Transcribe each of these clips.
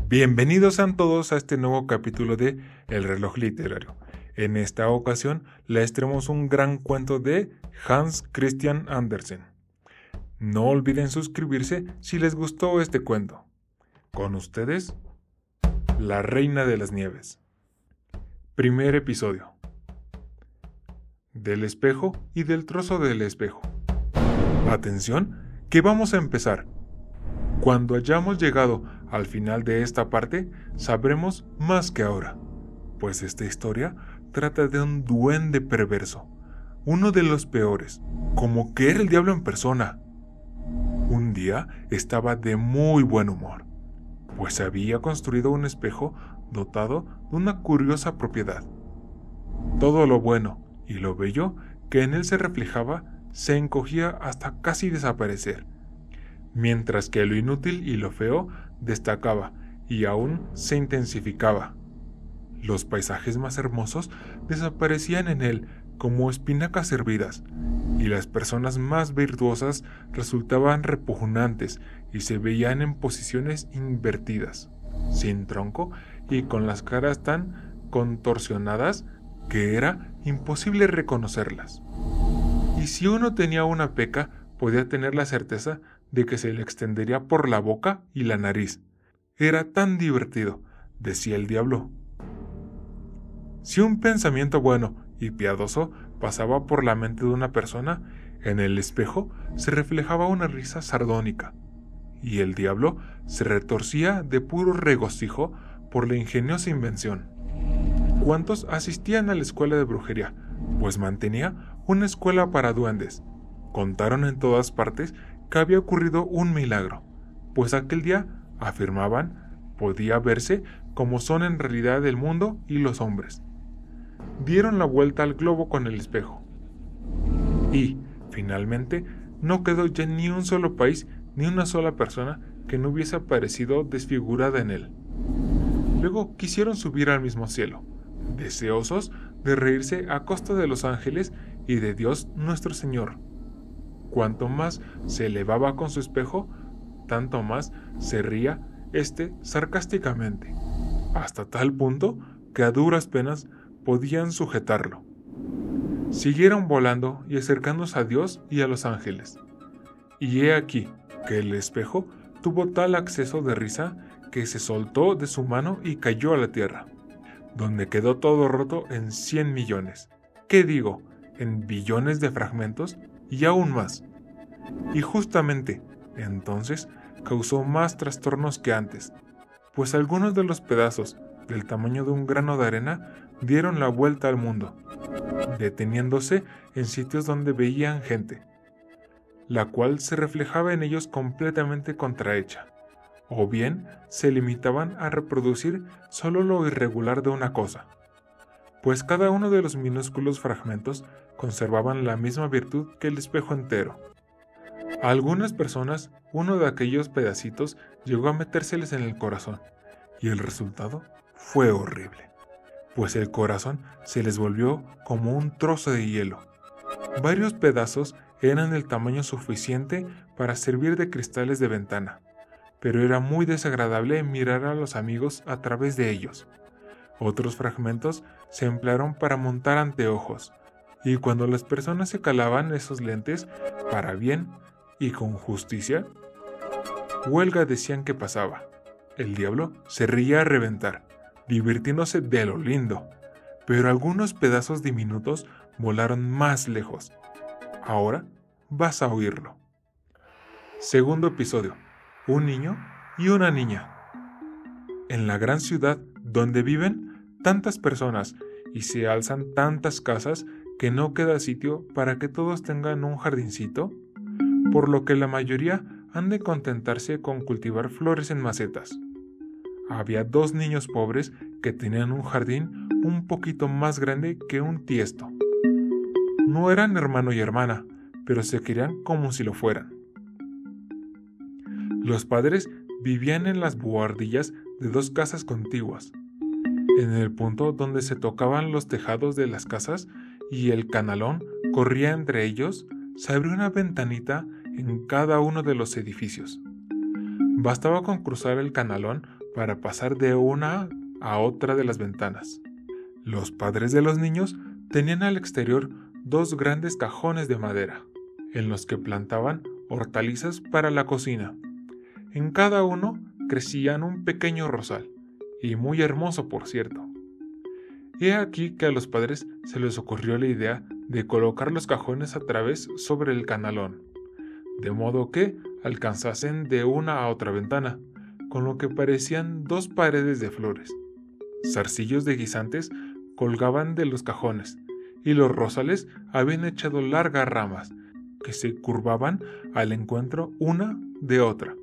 Bienvenidos sean todos a este nuevo capítulo de El reloj literario. En esta ocasión les traemos un gran cuento de Hans Christian Andersen. No olviden suscribirse si les gustó este cuento. Con ustedes, La Reina de las Nieves. Primer episodio. Del espejo y del trozo del espejo. Atención, que vamos a empezar. Cuando hayamos llegado al final de esta parte, sabremos más que ahora, pues esta historia trata de un duende perverso, uno de los peores, como que era el diablo en persona. Un día estaba de muy buen humor, pues había construido un espejo dotado de una curiosa propiedad. Todo lo bueno y lo bello que en él se reflejaba se encogía hasta casi desaparecer, mientras que lo inútil y lo feo destacaba y aún se intensificaba. Los paisajes más hermosos desaparecían en él como espinacas hervidas, y las personas más virtuosas resultaban repugnantes y se veían en posiciones invertidas, sin tronco y con las caras tan contorsionadas que era imposible reconocerlas. Y si uno tenía una peca, podía tener la certeza de que se le extendería por la boca y la nariz. Era tan divertido, decía el diablo. Si un pensamiento bueno y piadoso pasaba por la mente de una persona, en el espejo se reflejaba una risa sardónica, y el diablo se retorcía de puro regocijo por la ingeniosa invención. ¿Cuántos asistían a la escuela de brujería? Pues mantenía una escuela para duendes. Contaron en todas partes que había ocurrido un milagro, pues aquel día, afirmaban, podía verse como son en realidad el mundo y los hombres. Dieron la vuelta al globo con el espejo. Y, finalmente, no quedó ya ni un solo país ni una sola persona que no hubiese aparecido desfigurada en él. Luego quisieron subir al mismo cielo, deseosos de reírse a costa de los ángeles y de Dios nuestro Señor. Cuanto más se elevaba con su espejo, tanto más se ría sarcásticamente, hasta tal punto que a duras penas podían sujetarlo. Siguieron volando y acercándose a Dios y a los ángeles. Y he aquí que el espejo tuvo tal acceso de risa que se soltó de su mano y cayó a la tierra, donde quedó todo roto en 100 millones. ¿Qué digo? En billones de fragmentos y aún más. Y justamente entonces causó más trastornos que antes, pues algunos de los pedazos, del tamaño de un grano de arena, dieron la vuelta al mundo, deteniéndose en sitios donde veían gente, la cual se reflejaba en ellos completamente contrahecha, o bien se limitaban a reproducir solo lo irregular de una cosa, pues cada uno de los minúsculos fragmentos conservaban la misma virtud que el espejo entero. A algunas personas, uno de aquellos pedacitos llegó a metérseles en el corazón, y el resultado fue horrible, pues el corazón se les volvió como un trozo de hielo. Varios pedazos eran del tamaño suficiente para servir de cristales de ventana, pero era muy desagradable mirar a los amigos a través de ellos. Otros fragmentos se emplearon para montar anteojos, y cuando las personas se calaban esos lentes, para bien y con justicia, huelga decían que pasaba. El diablo se reía a reventar, divirtiéndose de lo lindo, pero algunos pedazos diminutos volaron más lejos. Ahora vas a oírlo. Segundo episodio. Un niño y una niña. En la gran ciudad donde viven tantas personas y se alzan tantas casas que no queda sitio para que todos tengan un jardincito, por lo que la mayoría han de contentarse con cultivar flores en macetas. Había 2 niños pobres que tenían un jardín un poquito más grande que un tiesto. No eran hermano y hermana, pero se querían como si lo fueran. Los padres vivían en las buhardillas de 2 casas contiguas. En el punto donde se tocaban los tejados de las casas y el canalón corría entre ellos, se abrió una ventanita en cada uno de los edificios. Bastaba con cruzar el canalón para pasar de una a otra de las ventanas. Los padres de los niños tenían al exterior 2 grandes cajones de madera, en los que plantaban hortalizas para la cocina. En cada uno crecían un pequeño rosal, y muy hermoso por cierto. He aquí que a los padres se les ocurrió la idea de colocar los cajones a través sobre el canalón, de modo que alcanzasen de una a otra ventana, con lo que parecían 2 paredes de flores. Zarcillos de guisantes colgaban de los cajones, y los rosales habían echado largas ramas, que se curvaban al encuentro una de otra.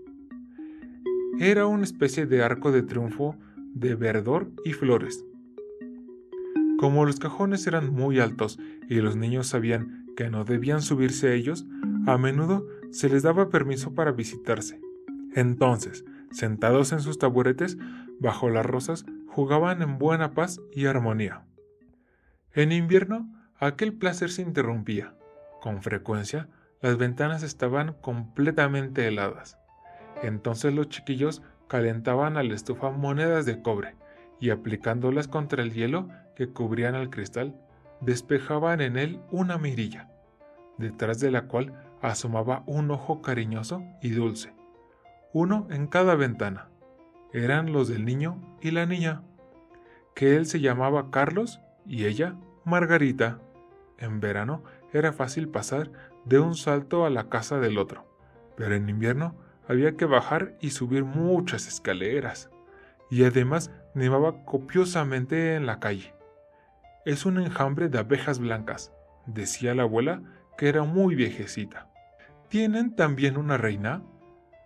Era una especie de arco de triunfo de verdor y flores. Como los cajones eran muy altos y los niños sabían que no debían subirse a ellos, a menudo se les daba permiso para visitarse. Entonces, sentados en sus taburetes, bajo las rosas, jugaban en buena paz y armonía. En invierno, aquel placer se interrumpía. Con frecuencia, las ventanas estaban completamente heladas. Entonces los chiquillos calentaban a la estufa monedas de cobre y aplicándolas contra el hielo que cubrían el cristal, despejaban en él una mirilla, detrás de la cual asomaba un ojo cariñoso y dulce, uno en cada ventana. Eran los del niño y la niña, que él se llamaba Carlos y ella Margarita. En verano era fácil pasar de un salto a la casa del otro, pero en invierno había que bajar y subir muchas escaleras, y además nevaba copiosamente en la calle. Es un enjambre de abejas blancas, decía la abuela, que era muy viejecita. ¿Tienen también una reina?,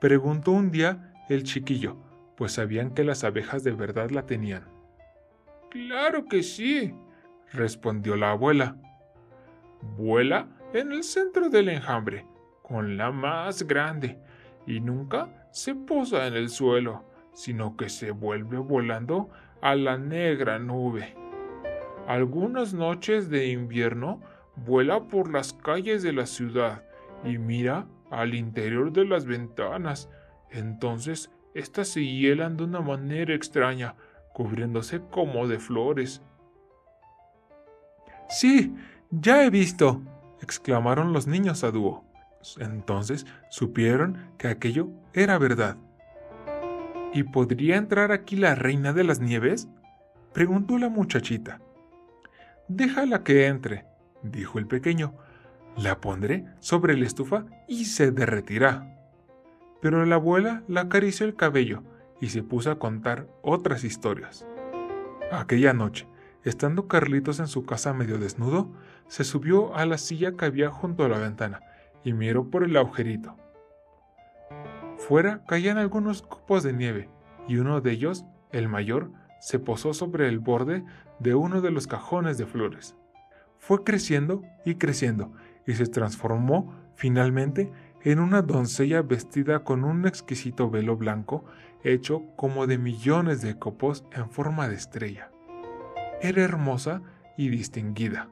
preguntó un día el chiquillo, pues sabían que las abejas de verdad la tenían. «Claro que sí», respondió la abuela. «Vuela en el centro del enjambre, con la más grande, y nunca se posa en el suelo, sino que se vuelve volando a la negra nube. Algunas noches de invierno vuela por las calles de la ciudad y mira al interior de las ventanas. Entonces éstas se hielan de una manera extraña, cubriéndose como de flores». «Sí, ya he visto», exclamaron los niños a dúo. Entonces supieron que aquello era verdad. «¿Y podría entrar aquí la reina de las nieves?», preguntó la muchachita. «Déjala que entre», dijo el pequeño. «La pondré sobre la estufa y se derretirá». Pero la abuela le acarició el cabello y se puso a contar otras historias. Aquella noche, estando Carlitos en su casa medio desnudo, se subió a la silla que había junto a la ventana y miró por el agujerito. Fuera caían algunos copos de nieve y uno de ellos, el mayor, se posó sobre el borde de uno de los cajones de flores. Fue creciendo y creciendo y se transformó finalmente en una doncella vestida con un exquisito velo blanco hecho como de millones de copos en forma de estrella. Era hermosa y distinguida,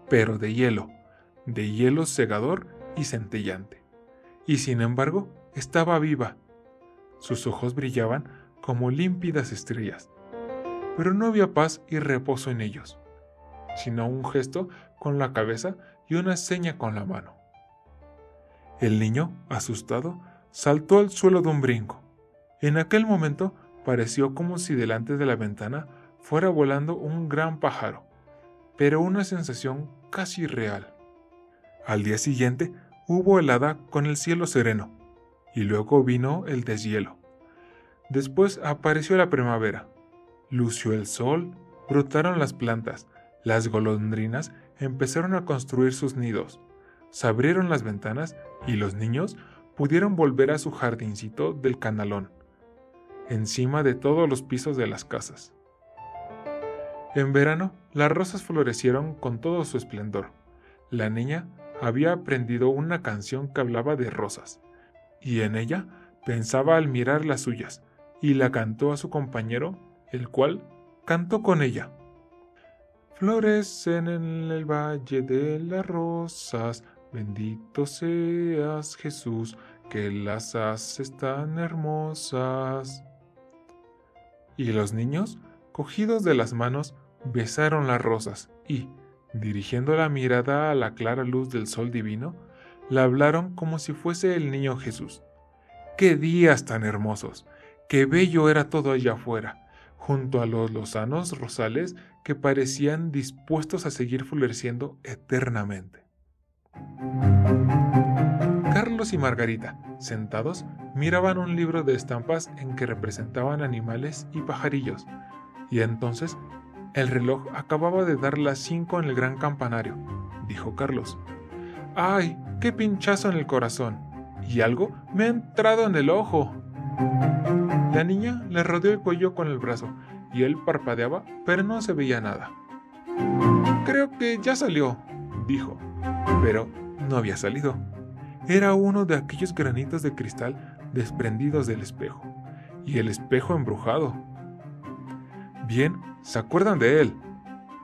pero de hielo segador y centellante. Y sin embargo, estaba viva. Sus ojos brillaban como límpidas estrellas, pero no había paz y reposo en ellos, sino un gesto con la cabeza y una seña con la mano. El niño, asustado, saltó al suelo de un brinco. En aquel momento pareció como si delante de la ventana fuera volando un gran pájaro, pero una sensación casi real. Al día siguiente hubo helada con el cielo sereno, y luego vino el deshielo. Después apareció la primavera. Lució el sol, brotaron las plantas, las golondrinas empezaron a construir sus nidos, se abrieron las ventanas y los niños pudieron volver a su jardincito del canalón, encima de todos los pisos de las casas. En verano, las rosas florecieron con todo su esplendor. La niña había aprendido una canción que hablaba de rosas, y en ella pensaba al mirar las suyas, y la cantó a su compañero, el cual cantó con ella. Florecen en el valle de las rosas, bendito seas Jesús, que las haces tan hermosas. y los niños, cogidos de las manos, besaron las rosas y, dirigiendo la mirada a la clara luz del sol divino, le hablaron como si fuese el niño Jesús. ¡Qué días tan hermosos! ¡Qué bello era todo allá afuera, junto a los lozanos rosales que parecían dispuestos a seguir floreciendo eternamente! Carlos y Margarita, sentados, miraban un libro de estampas en que representaban animales y pajarillos, y entonces el reloj acababa de dar las 5 en el gran campanario, dijo Carlos. ¡Ay, qué pinchazo en el corazón! Y algo me ha entrado en el ojo. La niña le rodeó el cuello con el brazo, y él parpadeaba, pero no se veía nada. Creo que ya salió, dijo, pero no había salido. Era uno de aquellos granitos de cristal desprendidos del espejo, y el espejo embrujado. Bien, ¿se acuerdan de él?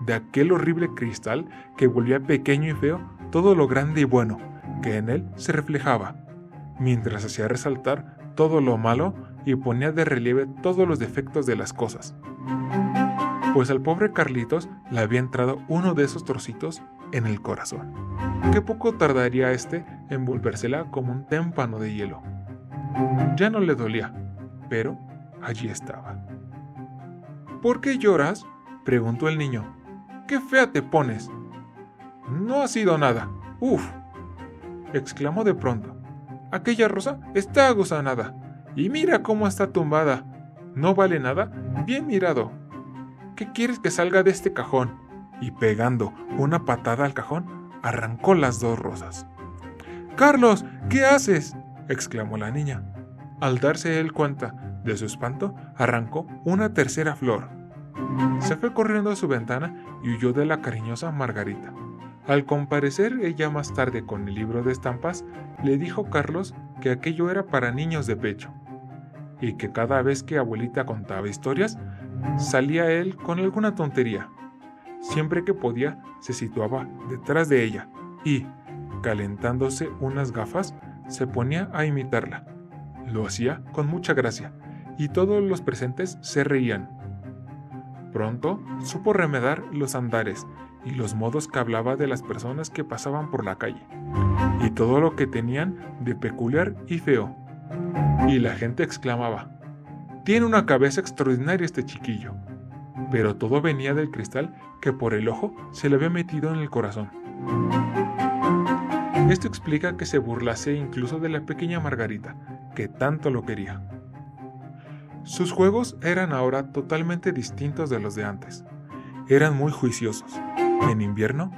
De aquel horrible cristal que volvía pequeño y feo todo lo grande y bueno que en él se reflejaba, mientras hacía resaltar todo lo malo y ponía de relieve todos los defectos de las cosas. Pues al pobre Carlitos le había entrado uno de esos trocitos en el corazón, que poco tardaría en volvérsela como un témpano de hielo. Ya no le dolía, pero allí estaba. ¿Por qué lloras?, preguntó el niño. ¡Qué fea te pones! No ha sido nada. ¡Uf!, exclamó de pronto. Aquella rosa está agusanada. Y mira cómo está tumbada. ¿No vale nada? Bien mirado. ¿Qué quieres que salga de este cajón? Y pegando una patada al cajón, arrancó las 2 rosas. ¡Carlos! ¿Qué haces?, exclamó la niña. Al darse él cuenta de su espanto, arrancó una tercera flor. Se fue corriendo a su ventana y huyó de la cariñosa Margarita. Al comparecer ella más tarde con el libro de estampas, le dijo Carlos que aquello era para niños de pecho, y que cada vez que abuelita contaba historias, salía él con alguna tontería. Siempre que podía, se situaba detrás de ella y, calentándose unas gafas, se ponía a imitarla. Lo hacía con mucha gracia, y todos los presentes se reían. Pronto supo remedar los andares y los modos que hablaba de las personas que pasaban por la calle, y todo lo que tenían de peculiar y feo. Y la gente exclamaba: «Tiene una cabeza extraordinaria este chiquillo», pero todo venía del cristal que por el ojo se le había metido en el corazón. Esto explica que se burlase incluso de la pequeña Margarita, que tanto lo quería. Sus juegos eran ahora totalmente distintos de los de antes. Eran muy juiciosos. En invierno,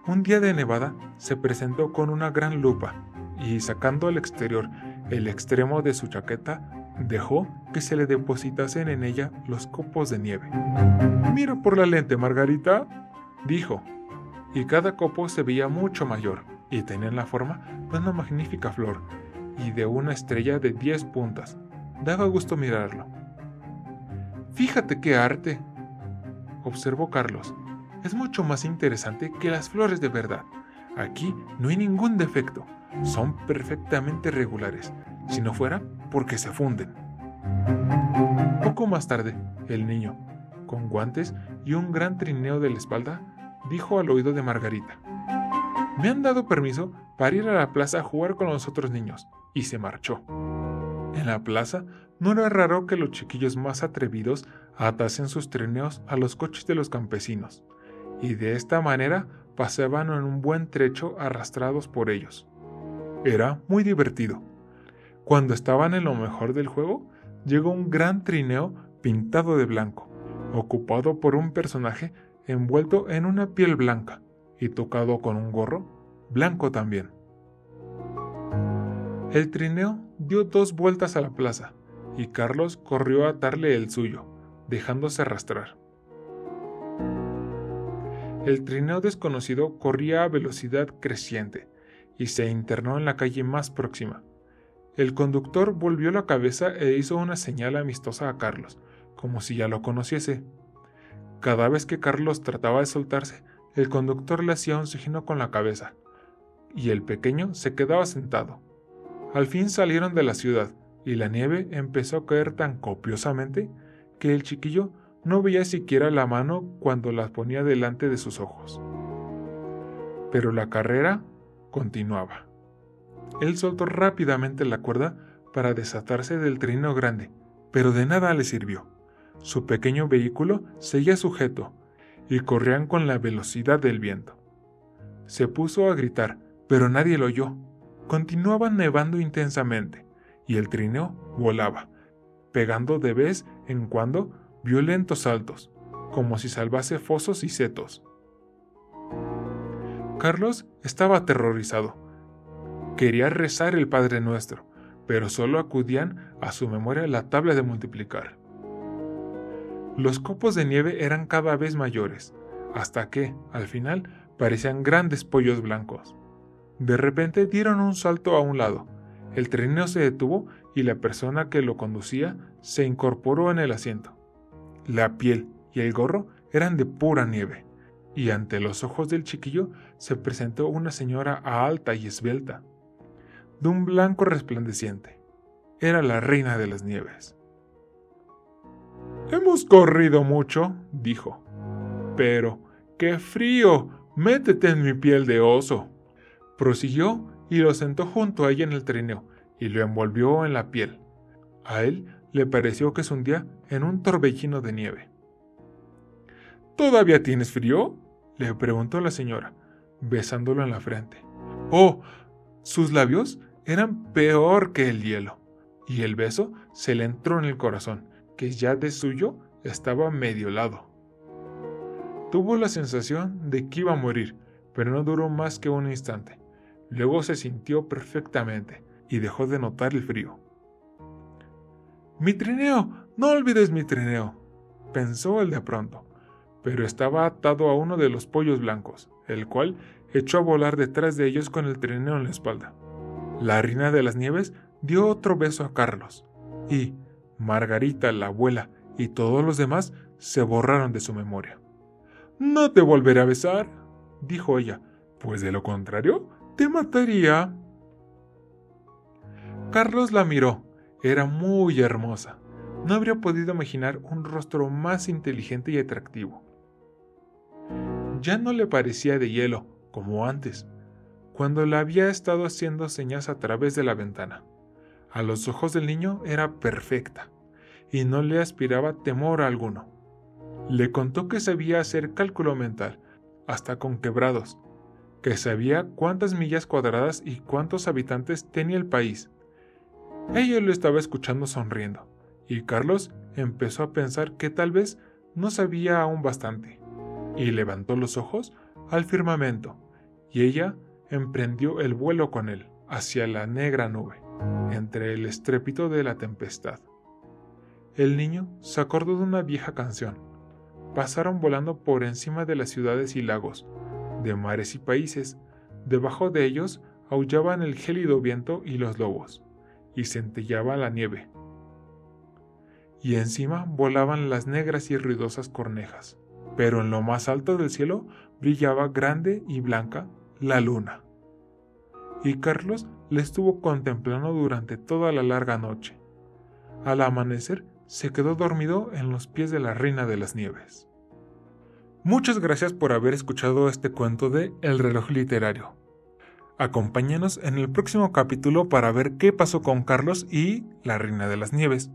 un día de nevada, se presentó con una gran lupa y, sacando al exterior el extremo de su chaqueta, dejó que se le depositasen en ella los copos de nieve. «Mira por la lente, Margarita», dijo, y cada copo se veía mucho mayor y tenía la forma de una magnífica flor y de una estrella de 10 puntas. Daba gusto mirarlo. «Fíjate qué arte», observó Carlos. «Es mucho más interesante que las flores de verdad. Aquí no hay ningún defecto. Son perfectamente regulares, si no fuera porque se funden». Poco más tarde, el niño, con guantes y un gran trineo de la espalda, dijo al oído de Margarita: «Me han dado permiso para ir a la plaza a jugar con los otros niños», y se marchó. En la plaza no era raro que los chiquillos más atrevidos atasen sus trineos a los coches de los campesinos, y de esta manera pasaban en un buen trecho arrastrados por ellos. Era muy divertido. Cuando estaban en lo mejor del juego, llegó un gran trineo pintado de blanco, ocupado por un personaje envuelto en una piel blanca y tocado con un gorro blanco también. El trineo dio 2 vueltas a la plaza y Carlos corrió a atarle el suyo, dejándose arrastrar. El trineo desconocido corría a velocidad creciente y se internó en la calle más próxima. El conductor volvió la cabeza e hizo una señal amistosa a Carlos, como si ya lo conociese. Cada vez que Carlos trataba de soltarse, el conductor le hacía un signo con la cabeza, y el pequeño se quedaba sentado. Al fin salieron de la ciudad, y la nieve empezó a caer tan copiosamente que el chiquillo no veía siquiera la mano cuando las ponía delante de sus ojos. Pero la carrera continuaba. Él soltó rápidamente la cuerda para desatarse del trineo grande, pero de nada le sirvió. Su pequeño vehículo seguía sujeto y corrían con la velocidad del viento. Se puso a gritar, pero nadie lo oyó. Continuaba nevando intensamente y el trineo volaba, pegando de vez en cuando violentos saltos, como si salvase fosos y setos. Carlos estaba aterrorizado. Quería rezar el Padre Nuestro, pero solo acudían a su memoria la tabla de multiplicar. Los copos de nieve eran cada vez mayores, hasta que, al final, parecían grandes pollos blancos. De repente dieron un salto a un lado. El trineo se detuvo y la persona que lo conducía se incorporó en el asiento. La piel y el gorro eran de pura nieve, y ante los ojos del chiquillo se presentó una señora alta y esbelta, de un blanco resplandeciente. Era la reina de las nieves. «Hemos corrido mucho», dijo, «pero ¡qué frío! ¡Métete en mi piel de oso!». Prosiguió y lo sentó junto a ella en el trineo y lo envolvió en la piel. A él le pareció que se hundía en un torbellino de nieve. «¿Todavía tienes frío?», le preguntó la señora, besándolo en la frente. ¡Oh! Sus labios eran peor que el hielo, y el beso se le entró en el corazón, que ya de suyo estaba medio helado. Tuvo la sensación de que iba a morir, pero no duró más que un instante. Luego se sintió perfectamente y dejó de notar el frío. «¡Mi trineo! ¡No olvides mi trineo!», pensó él de pronto, pero estaba atado a uno de los pollos blancos, el cual echó a volar detrás de ellos con el trineo en la espalda. La reina de las nieves dio otro beso a Carlos, y Margarita, la abuela, y todos los demás se borraron de su memoria. «No te volveré a besar», dijo ella, «pues de lo contrario, te mataría». Carlos la miró. Era muy hermosa. No habría podido imaginar un rostro más inteligente y atractivo. Ya no le parecía de hielo, como antes, cuando le había estado haciendo señas a través de la ventana. A los ojos del niño era perfecta, y no le aspiraba temor alguno. Le contó que sabía hacer cálculo mental, hasta con quebrados, que sabía cuántas millas cuadradas y cuántos habitantes tenía el país. Ella lo estaba escuchando sonriendo, y Carlos empezó a pensar que tal vez no sabía aún bastante, y levantó los ojos al firmamento, y ella emprendió el vuelo con él hacia la negra nube, entre el estrépito de la tempestad. El niño se acordó de una vieja canción. Pasaron volando por encima de las ciudades y lagos, de mares y países. Debajo de ellos aullaban el gélido viento y los lobos, y centellaba la nieve. Y encima volaban las negras y ruidosas cornejas. Pero en lo más alto del cielo brillaba grande y blanca la luna. Y Carlos la estuvo contemplando durante toda la larga noche. Al amanecer se quedó dormido en los pies de la reina de las nieves. Muchas gracias por haber escuchado este cuento de El reloj literario. Acompáñanos en el próximo capítulo para ver qué pasó con Carlos y la reina de las nieves.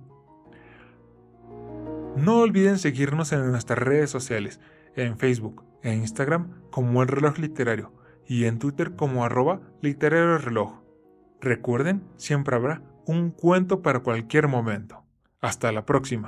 No olviden seguirnos en nuestras redes sociales, en Facebook e Instagram como El Reloj Literario y en Twitter como @literarioreloj. Recuerden, siempre habrá un cuento para cualquier momento. Hasta la próxima.